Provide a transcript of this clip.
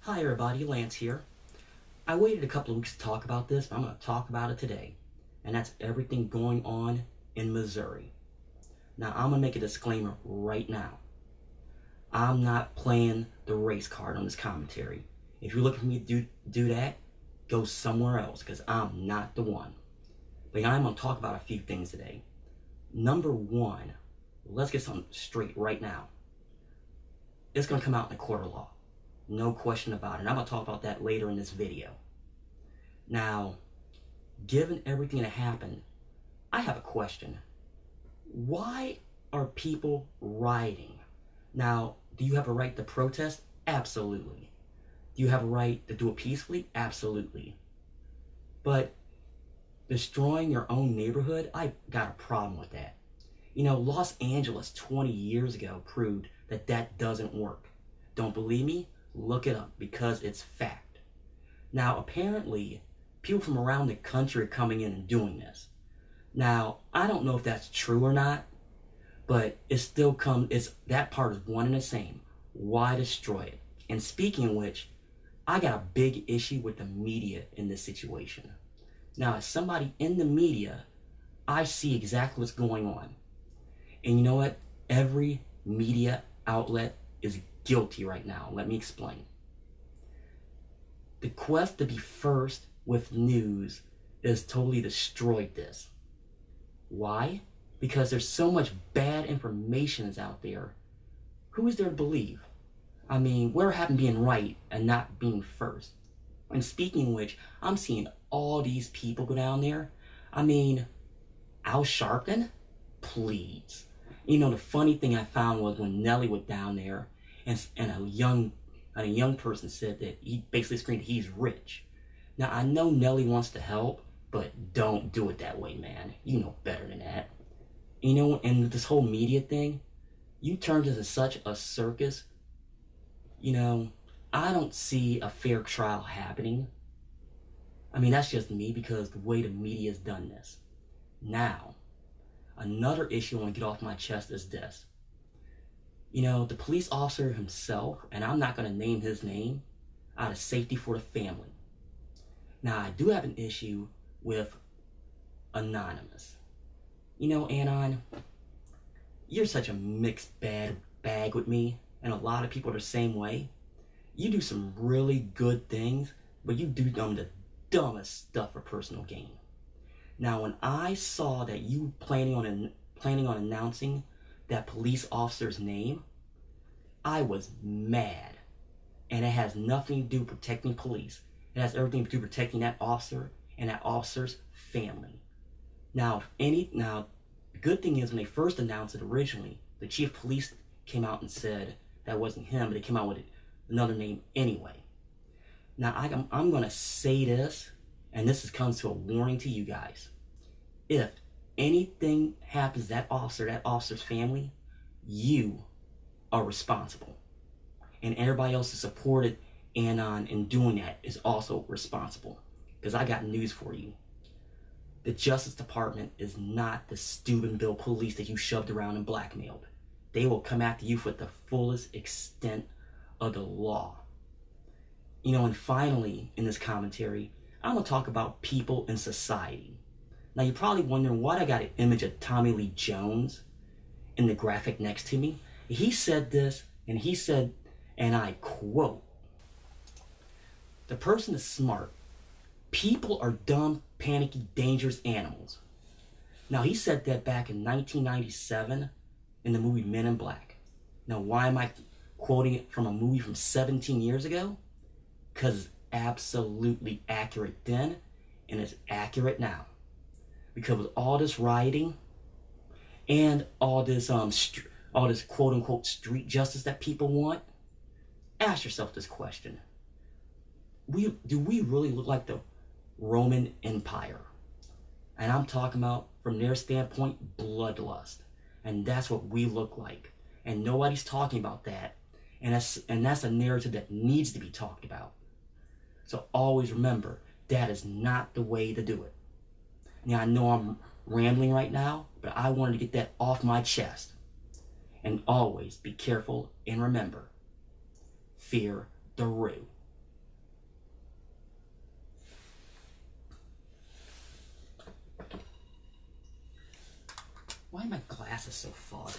Hi everybody, Lance here. I waited a couple of weeks to talk about this, but I'm going to talk about it today. And that's everything going on in Missouri. Now, I'm going to make a disclaimer right now. I'm not playing the race card on this commentary. If you're looking for me to do that, go somewhere else, because I'm not the one. But I'm going to talk about a few things today. Number one, let's get something straight right now. It's going to come out in a court of law. No question about it. And I'm going to talk about that later in this video. Now, given everything that happened, I have a question. Why are people rioting? Now, do you have a right to protest? Absolutely. Do you have a right to do it peacefully? Absolutely. But destroying your own neighborhood, I got a problem with that. You know, Los Angeles 20 years ago proved that that doesn't work. Don't believe me? Look it up, because it's fact. Now, apparently, people from around the country are coming in and doing this. Now, I don't know if that's true or not, but it's that part is one and the same. Why destroy it? And speaking of which, I got a big issue with the media in this situation. Now, as somebody in the media, I see exactly what's going on. And you know what? Every media outlet is guilty right now. Let me explain. The quest to be first with news has totally destroyed this. Why? Because there's so much bad information out there. Who is there to believe? I mean, where happened being right and not being first? And speaking of which, I'm seeing all these people go down there. I mean, Al Sharpton? Please. You know, the funny thing I found was when Nelly went down there, and a young person said that he basically screamed he's rich. Now, I know Nelly wants to help, but don't do it that way, man. You know better than that. You know, and this whole media thing, you turned into such a circus. You know, I don't see a fair trial happening. I mean, that's just me, because the way the media's done this. Now, another issue I want to get off my chest is this. You know, the police officer himself, and I'm not going to name his name, out of safety for the family. Now, I do have an issue with Anonymous. You know, Anon, you're such a mixed bag with me, and a lot of people are the same way. You do some really good things, but you do the dumbest stuff for personal gain. Now, when I saw that you planning on announcing that police officer's name, I was mad. And it has nothing to do with protecting police. It has everything to do with protecting that officer and that officer's family. Now, the good thing is when they first announced it originally, the chief of police came out and said that wasn't him, but they came out with another name anyway. Now, I'm going to say this, and this comes to a warning to you guys. If anything happens to that officer's family, you are responsible. And everybody else who supported Anon in doing that is also responsible. Because I got news for you. The Justice Department is not the Steubenville police that you shoved around and blackmailed. They will come after you for the fullest extent of the law. You know, and finally, in this commentary, I'm going to talk about people in society. Now, you're probably wondering why I got an image of Tommy Lee Jones in the graphic next to me. He said this, and he said, and I quote, "The person is smart. People are dumb, panicky, dangerous animals." Now, he said that back in 1997 in the movie Men in Black. Now, why am I quoting it from a movie from 17 years ago? Because it's absolutely accurate then, and it's accurate now. Because with all this rioting and all this quote-unquote street justice that people want, ask yourself this question. Do we really look like the Roman Empire? And I'm talking about, from their standpoint, bloodlust. And that's what we look like. And nobody's talking about that. And that's a narrative that needs to be talked about. So always remember, that is not the way to do it. Now, I know I'm rambling right now, but I wanted to get that off my chest. And always be careful and remember, fear the Roo. Why are my glasses so foggy?